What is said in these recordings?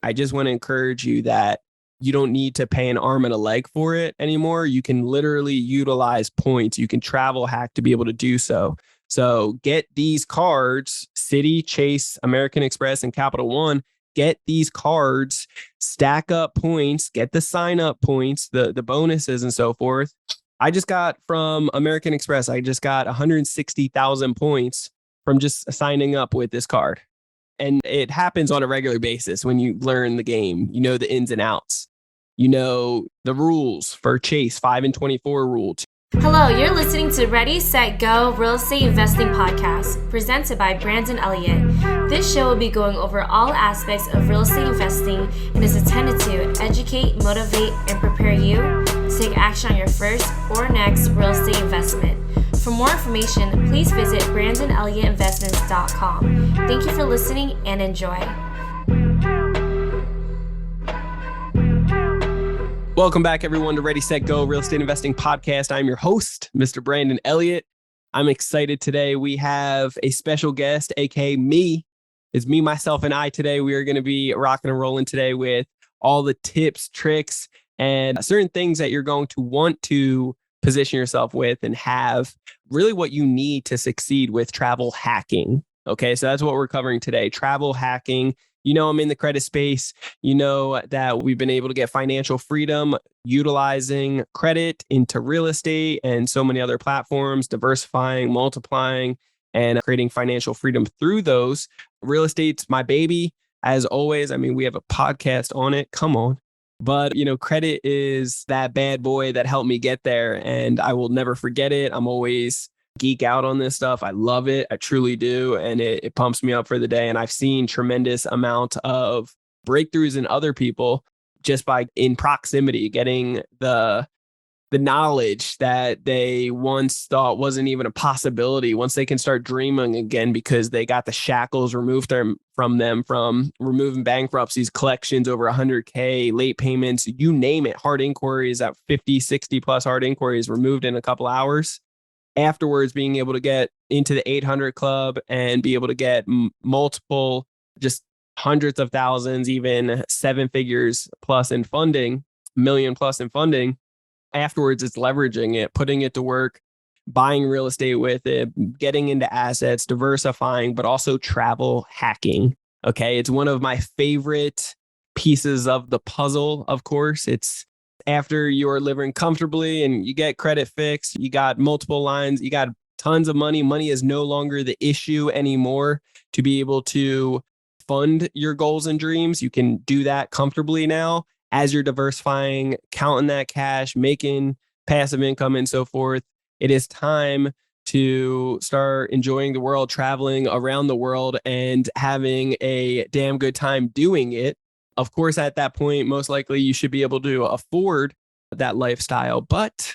I just want to encourage you that you don't need to pay an arm and a leg for it anymore. You can literally utilize points. You can travel hack to be able to do so. So get these cards, Citi, Chase, American Express, and Capital One. Get these cards, stack up points, get the sign up points, the bonuses and so forth. I just got from American Express, I just got 160,000 points from just signing up with this card. And it happens on a regular basis when you learn the game. You know the ins and outs. You know the rules for Chase, 5 and 24 rule. Hello, you're listening to Ready, Set, Go Real Estate Investing Podcast, presented by Brandon Elliott. This show will be going over all aspects of real estate investing and is intended to educate, motivate, and prepare you to take action on your first or next real estate investment. For more information, please visit BrandonElliottInvestments.com. Thank you for listening and enjoy. Welcome back, everyone, to Ready, Set, Go Real Estate Investing Podcast. I'm your host, Mr. Brandon Elliott. I'm excited today. We have a special guest, aka me. It's me, myself, and I today. We are going to be rocking and rolling today with all the tips, tricks, and certain things that you're going to want to position yourself with and have really what you need to succeed with travel hacking. Okay, so that's what we're covering today, travel hacking. You know, I'm in the credit space. You know that we've been able to get financial freedom utilizing credit into real estate and so many other platforms, diversifying, multiplying, and creating financial freedom through those. Real estate's my baby, as always. I mean, we have a podcast on it. Come on. But, you know, credit is that bad boy that helped me get there, and I will never forget it. I'm always geek out on this stuff. I love it. I truly do. And it pumps me up for the day. And I've seen tremendous amount of breakthroughs in other people just by in proximity, getting the knowledge that they once thought wasn't even a possibility. Once they can start dreaming again because they got the shackles removed from them, from removing bankruptcies, collections over 100K, late payments, you name it, hard inquiries at 50, 60 plus hard inquiries removed in a couple hours. Afterwards, being able to get into the 800 club and be able to get multiple, just hundreds of thousands, even 7 figures plus in funding, million plus in funding. Afterwards, it's leveraging it, putting it to work, buying real estate with it, getting into assets, diversifying, but also travel hacking. Okay, it's one of my favorite pieces of the puzzle, of course. It's after you're living comfortably and you get credit fixed, you got multiple lines, you got tons of money. Money is no longer the issue anymore to be able to fund your goals and dreams. You can do that comfortably now as you're diversifying, counting that cash, making passive income and so forth. It is time to start enjoying the world, traveling around the world and having a damn good time doing it. Of course, at that point, most likely you should be able to afford that lifestyle, but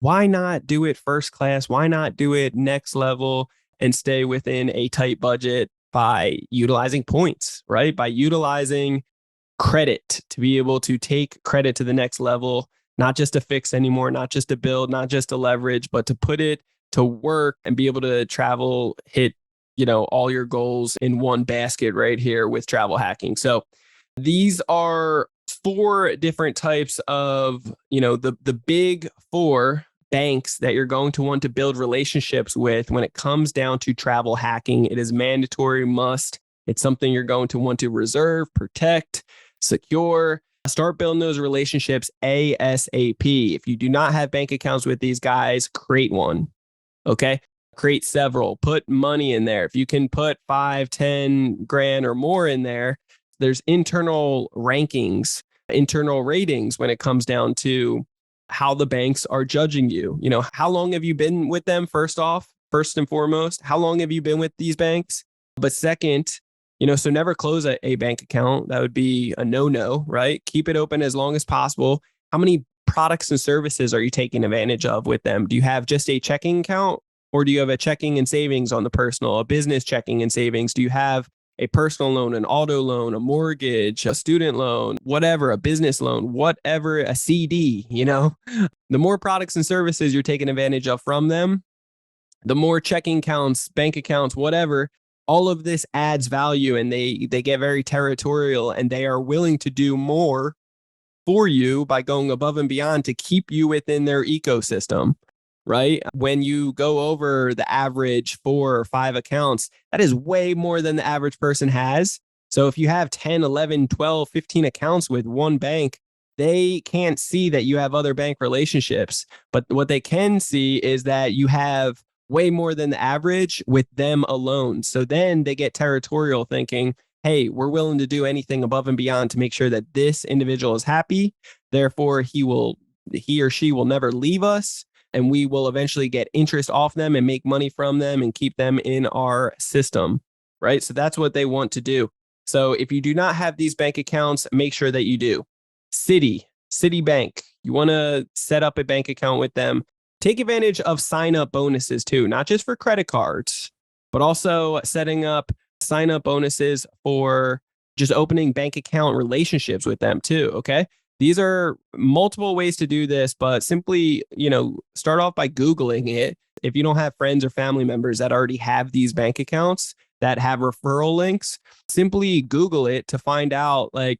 why not do it first class? Why not do it next level and stay within a tight budget by utilizing points, right? By utilizing credit to be able to take credit to the next level, not just to fix anymore, not just to build, not just to leverage, but to put it to work and be able to travel, hit, you know, all your goals in one basket right here with travel hacking. So these are 4 different types of, you know, the big 4 banks that you're going to want to build relationships with when it comes down to travel hacking. It is mandatory, must. It's something you're going to want to reserve, protect, secure. Start building those relationships ASAP. If you do not have bank accounts with these guys, create one. Okay. Create several. Put money in there. If you can put 5, 10 grand or more in there, there's internal rankings, internal ratings when it comes down to how the banks are judging you. You know, how long have you been with them? First and foremost, how long have you been with these banks? But second, you know, so never close a bank account. That would be a no-no, right? Keep it open as long as possible. How many products and services are you taking advantage of with them? Do you have just a checking account, or do you have a checking and savings on the personal, a business checking and savings? Do you have a personal loan, an auto loan, a mortgage, a student loan, whatever, a business loan, whatever, a CD, you know? The more products and services you're taking advantage of from them, the more checking accounts, bank accounts, whatever, all of this adds value, and they get very territorial, and they are willing to do more for you by going above and beyond to keep you within their ecosystem, right? When you go over the average 4 or 5 accounts, that is way more than the average person has. So if you have 10, 11, 12, 15 accounts with one bank, they can't see that you have other bank relationships. But what they can see is that you have way more than the average with them alone. So then they get territorial, thinking, hey, we're willing to do anything above and beyond to make sure that this individual is happy. Therefore, he or she will never leave us, and we will eventually get interest off them and make money from them and keep them in our system, right? So that's what they want to do. So if you do not have these bank accounts, make sure that you do. Citibank, you want to set up a bank account with them. Take advantage of sign-up bonuses too, not just for credit cards, but also setting up sign-up bonuses for just opening bank account relationships with them too, okay? These are multiple ways to do this, but simply, start off by Googling it. If you don't have friends or family members that already have these bank accounts that have referral links, simply Google it to find out, like,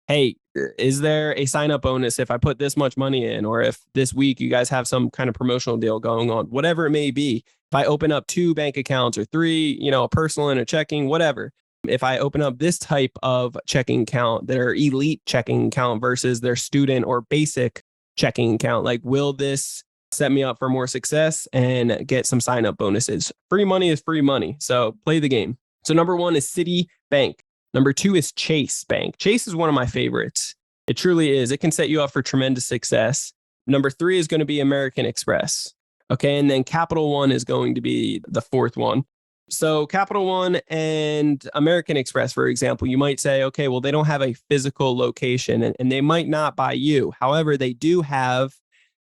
hey, is there a sign-up bonus if I put this much money in, or if this week you guys have some kind of promotional deal going on, whatever it may be. If I open up 2 bank accounts or 3, a personal and a checking, whatever. If I open up this type of checking account, their elite checking account versus their student or basic checking account, like, will this set me up for more success and get some sign-up bonuses? Free money is free money. So play the game. So number 1 is Citibank. Number 2 is Chase Bank. Chase is one of my favorites. It truly is. It can set you up for tremendous success. Number 3 is going to be American Express. Okay. And then Capital One is going to be the 4th one. So Capital One and American Express, for example, you might say, okay, well, they don't have a physical location and they might not buy you. However, they do have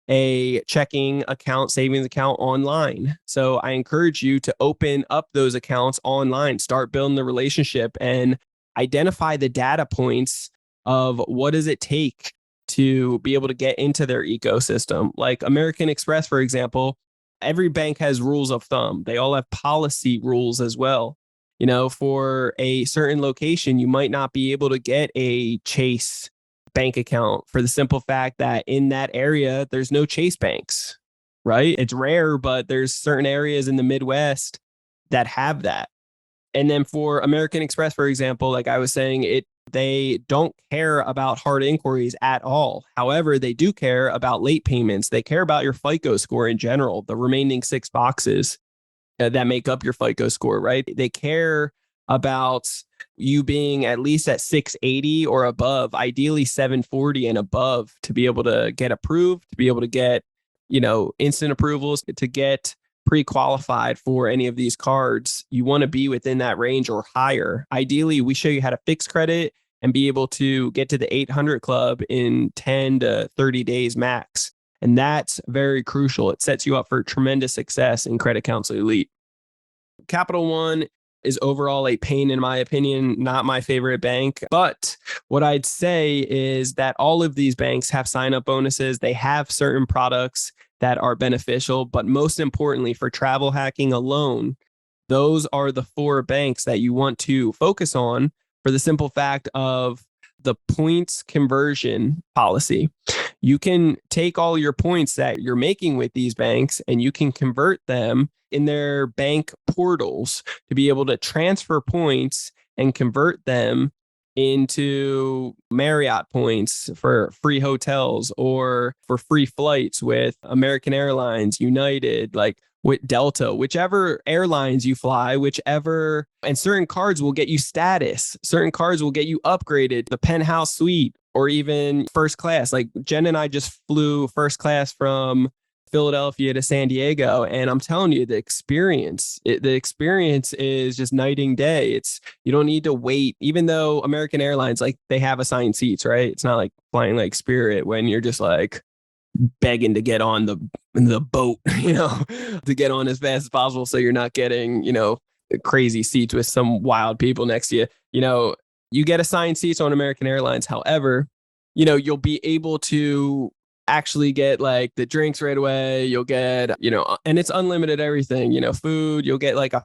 a checking account, savings account online. So I encourage you to open up those accounts online, start building the relationship, and identify the data points of what does it take to be able to get into their ecosystem. Like American Express, for example, every bank has rules of thumb. They all have policy rules as well. For a certain location, you might not be able to get a Chase bank account for the simple fact that in that area, there's no Chase banks, right? It's rare, but there's certain areas in the Midwest that have that. And then for American Express, for example, like I was saying, they don't care about hard inquiries at all. However, they do care about late payments. They care about your FICO score in general, the remaining 6 boxes that make up your FICO score, right? They care about you being at least at 680 or above, ideally 740 and above, to be able to get approved, to be able to get, instant approvals, to get pre-qualified for any of these cards. You want to be within that range or higher. Ideally, we show you how to fix credit and be able to get to the 800 club in 10 to 30 days max. And that's very crucial. It sets you up for tremendous success in Credit Counsel Elite. Capital One is overall a pain, in my opinion, not my favorite bank. But what I'd say is that all of these banks have sign-up bonuses. They have certain products that are beneficial, but most importantly, for travel hacking alone, those are the 4 banks that you want to focus on for the simple fact of the points conversion policy. You can take all your points that you're making with these banks and you can convert them in their bank portals to be able to transfer points and convert them into Marriott points for free hotels or for free flights with American Airlines, United, like with Delta, whichever airlines you fly, and certain cards will get you status. Certain cards will get you upgraded, the penthouse suite, or even first class. Like Jen and I just flew first class from Philadelphia to San Diego. And I'm telling you, the experience is just night and day. You don't need to wait, even though American Airlines, like they have assigned seats, right? It's not like flying like Spirit when you're just like begging to get on the boat, to get on as fast as possible. So you're not getting, crazy seats with some wild people next to you. You get assigned seats on American Airlines. However, you'll be able to actually get like the drinks right away. You'll get, and it's unlimited everything, food. You'll get like a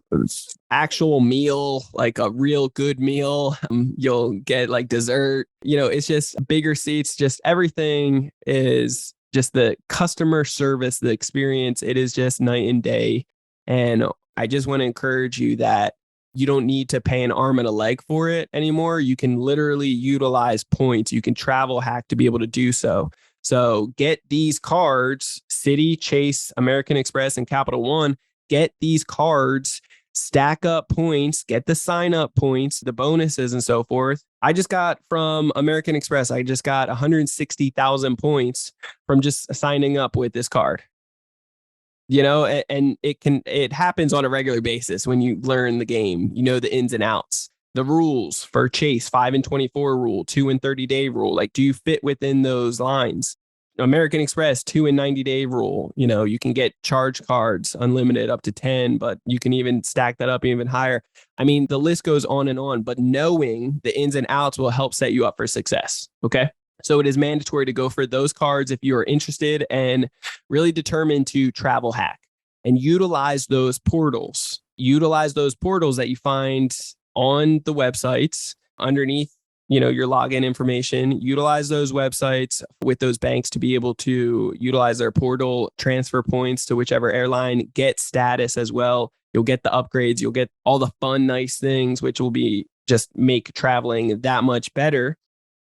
actual meal, like a real good meal. You'll get like dessert, it's just bigger seats, just everything is just the customer service, the experience. It is just night and day. And I just want to encourage you that you don't need to pay an arm and a leg for it anymore. You can literally utilize points. You can travel hack to be able to do so. So get these cards, Citi, Chase, American Express, and Capital One. Get these cards, stack up points, get the sign up points, the bonuses and so forth. I just got from American Express, I just got 160,000 points from just signing up with this card. And it happens on a regular basis when you learn the game, the ins and outs, the rules for Chase, 5 and 24 rule, 2 and 30-day rule. Like, do you fit within those lines? American Express, 2 and 90-day rule. You can get charge cards unlimited up to 10, but you can even stack that up even higher. I mean, the list goes on, but knowing the ins and outs will help set you up for success. Okay. So it is mandatory to go for those cards if you are interested and really determined to travel hack and utilize those portals. Utilize those portals that you find on the websites underneath, your login information. Utilize those websites with those banks to be able to utilize their portal, transfer points to whichever airline, get status as well. You'll get the upgrades. You'll get all the fun, nice things, which will be just make traveling that much better.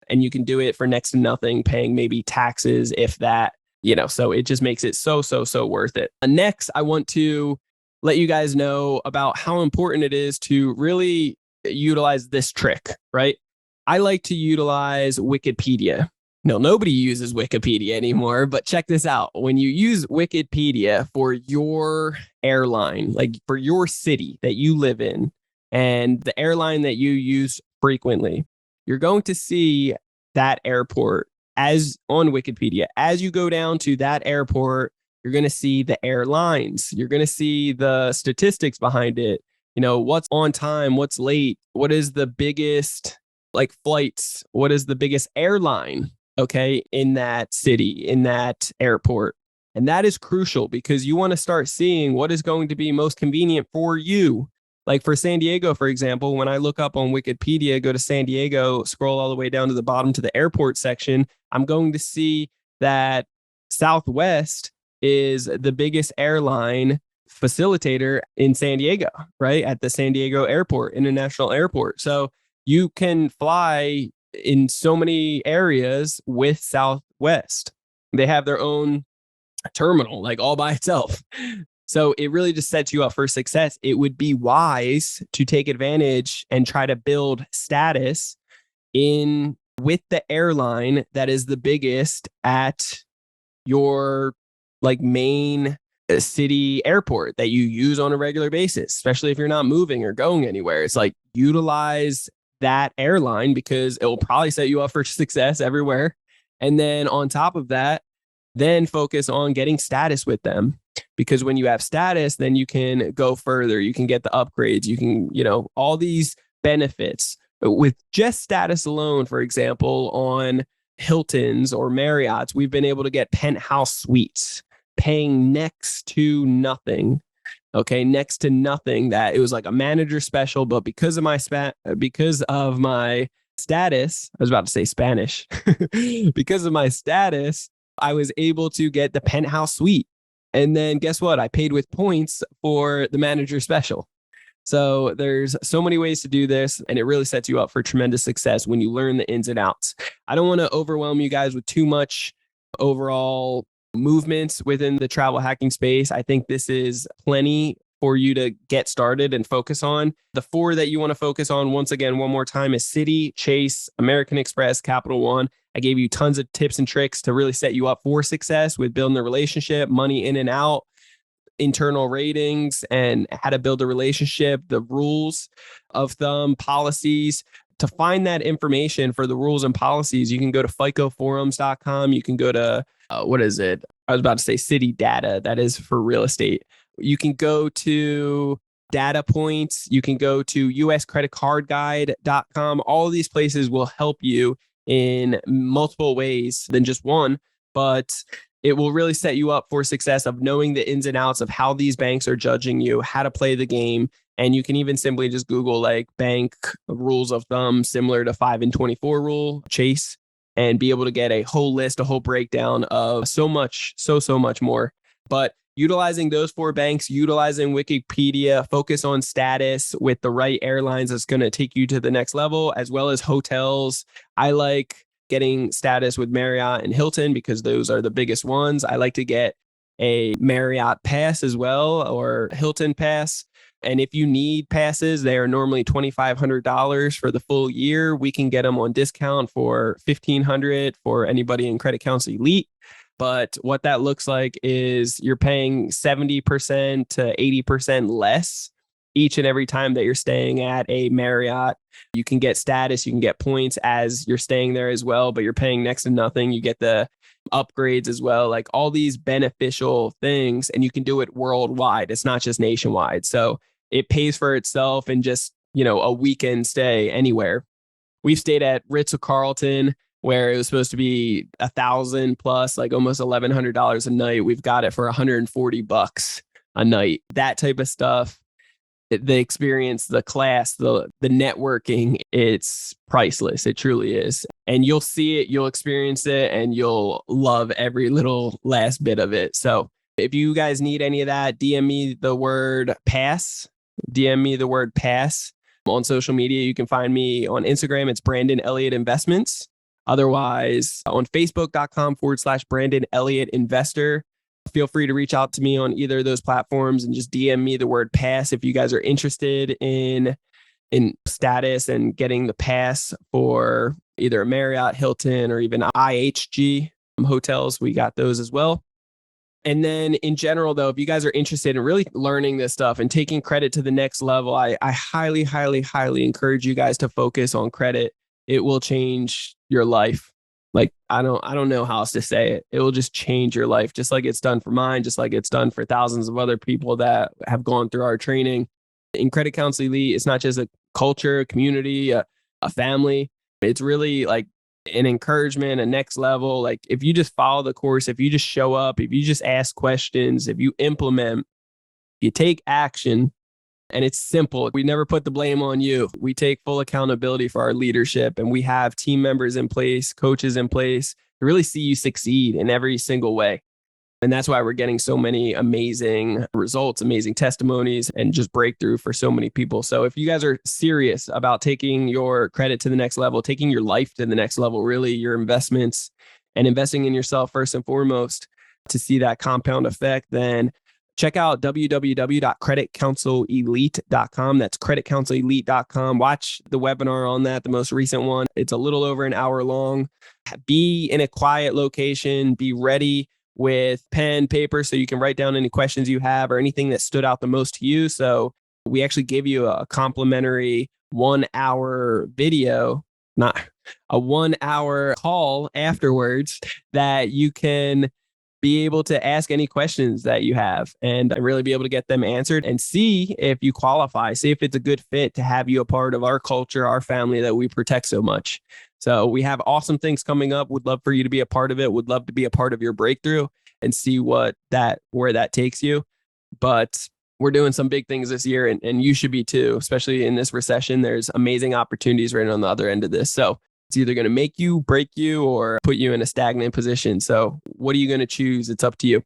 And you can do it for next to nothing, paying maybe taxes, if that, so it just makes it so worth it. Next, I want to let you guys know about how important it is to really utilize this trick, right? I like to utilize Wikipedia. No, nobody uses Wikipedia anymore, but check this out. When you use Wikipedia for your airline, like for your city that you live in and the airline that you use frequently, you're going to see that airport as on Wikipedia. As you go down to that airport, you're going to see the airlines. You're going to see the statistics behind it. What's on time, what's late, what is the biggest like flights, what is the biggest airline, okay, in that city, in that airport. And that is crucial because you want to start seeing what is going to be most convenient for you. Like for San Diego, for example, when I look up on Wikipedia, go to San Diego, scroll all the way down to the bottom to the airport section, I'm going to see that Southwest is the biggest airline facilitator in San Diego, right? At the San Diego Airport, International Airport. So you can fly in so many areas with Southwest. They have their own terminal, like all by itself. So it really just sets you up for success. It would be wise to take advantage and try to build status in with the airline that is the biggest at your like main city airport that you use on a regular basis, especially if you're not moving or going anywhere. It's like utilize that airline because it will probably set you up for success everywhere. And then on top of that, then focus on getting status with them. Because when you have status, then you can go further. You can get the upgrades. You can, all these benefits with just status alone. For example, on Hilton's or Marriott's, we've been able to get penthouse suites paying next to nothing. Okay, next to nothing. That it was like a manager special, but because of my status, I was about to say Spanish. Because of my status, I was able to get the penthouse suite. And then guess what? I paid with points for the manager special. So there's so many ways to do this, and it really sets you up for tremendous success when you learn the ins and outs. I don't want to overwhelm you guys with too much overall movements within the travel hacking space. I think this is plenty for you to get started and focus on. The 4 that you want to focus on, once again, one more time, is Citi, Chase, American Express, Capital One. I gave you tons of tips and tricks to really set you up for success with building a relationship, money in and out, internal ratings, and how to build a relationship, the rules of thumb, policies. To find that information for the rules and policies, you can go to ficoforums.com. You can go to, I was about to say Citi Data. That is for real estate. You can go to data points. You can go to uscreditcardguide.com. All of these places will help you in multiple ways than just one. but it will really set you up for success of knowing the ins and outs of how these banks are judging you, how to play the game. And you can even simply just Google like bank rules of thumb similar to 5 and 24 rule, Chase, and be able to get a whole list, a whole breakdown of so much more. But utilizing those 4 banks, utilizing Wikipedia, focus on status with the right airlines that's going to take you to the next level, as well as hotels. I like getting status with Marriott and Hilton because those are the biggest ones. I like to get a Marriott pass as well, or Hilton pass. And if you need passes, they are normally $2,500 for the full year. We can get them on discount for $1,500 for anybody in Credit Counsel Elite. But what that looks like is you're paying 70% to 80% less each and every time that you're staying at a Marriott. You can get status, you can get points as you're staying there as well, but you're paying next to nothing. You get the upgrades as well, like all these beneficial things, and you can do it worldwide. It's not just nationwide. So it pays for itself in just, a weekend stay anywhere. We've stayed at Ritz-Carlton where it was supposed to be $1,000 plus, like almost $1,100 a night. We've got it for $140 a night. That type of stuff. The experience, the class, the networking, it's priceless. It truly is. And you'll see it, you'll experience it, and you'll love every little last bit of it. So if you guys need any of that, DM me the word pass. On social media. You can find me on Instagram. It's Brandon Elliott Investments. Otherwise, on Facebook.com/Brandon Elliott Investor. Feel free to reach out to me on either of those platforms and just DM me the word pass if you guys are interested in status and getting the pass for either Marriott, Hilton, or even IHG hotels. We got those as well. And then in general, though, if you guys are interested in really learning this stuff and taking credit to the next level, I highly, highly, highly encourage you guys to focus on credit. It will change your life. Like, I don't know how else to say it. It will just change your life, just like it's done for mine, just like it's done for thousands of other people that have gone through our training. In Credit Counsel Elite, it's not just a culture, a community, a family. It's really like an encouragement, a next level. Like if you just follow the course, if you just show up, if you just ask questions, if you implement, you take action. And it's simple. We never put the blame on you. We take full accountability for our leadership, and we have team members in place, coaches in place to really see you succeed in every single way. And that's why we're getting so many amazing results, amazing testimonies, and just breakthrough for so many people. So if you guys are serious about taking your credit to the next level, taking your life to the next level, really your investments and investing in yourself first and foremost to see that compound effect, then check out www.creditcounselelite.com. That's creditcounselelite.com. Watch the webinar on that, the most recent one. It's a little over an hour long. Be in a quiet location. Be ready with pen, paper, so you can write down any questions you have or anything that stood out the most to you. So we actually give you a complimentary 1 hour video, not a 1 hour call afterwards that you can be able to ask any questions that you have and really be able to get them answered and see if you qualify, see if it's a good fit to have you a part of our culture, our family that we protect so much. So we have awesome things coming up. Would love for you to be a part of it. Would love to be a part of your breakthrough and see where that takes you. But we're doing some big things this year, and you should be too, especially in this recession. There's amazing opportunities right on the other end of this. So it's either going to make you, break you, or put you in a stagnant position. So what are you going to choose? It's up to you.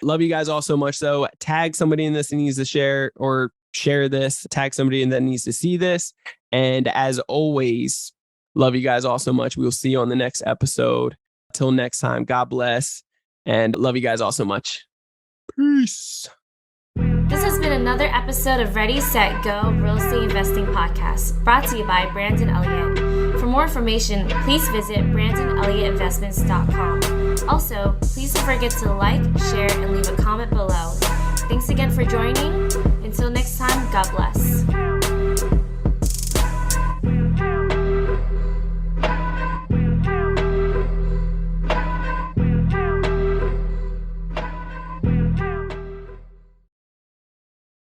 Love you guys all so much. So tag somebody in this that needs to share, or share this, tag somebody that needs to see this. And as always, love you guys all so much. We'll see you on the next episode. Till next time, God bless, and love you guys all so much. Peace. This has been another episode of Ready, Set, Go Real Estate Investing Podcast, brought to you by Brandon Elliott. For more information, please visit BrandonElliottInvestments.com. Also, please don't forget to like, share, and leave a comment below. Thanks again for joining. Until next time, God bless.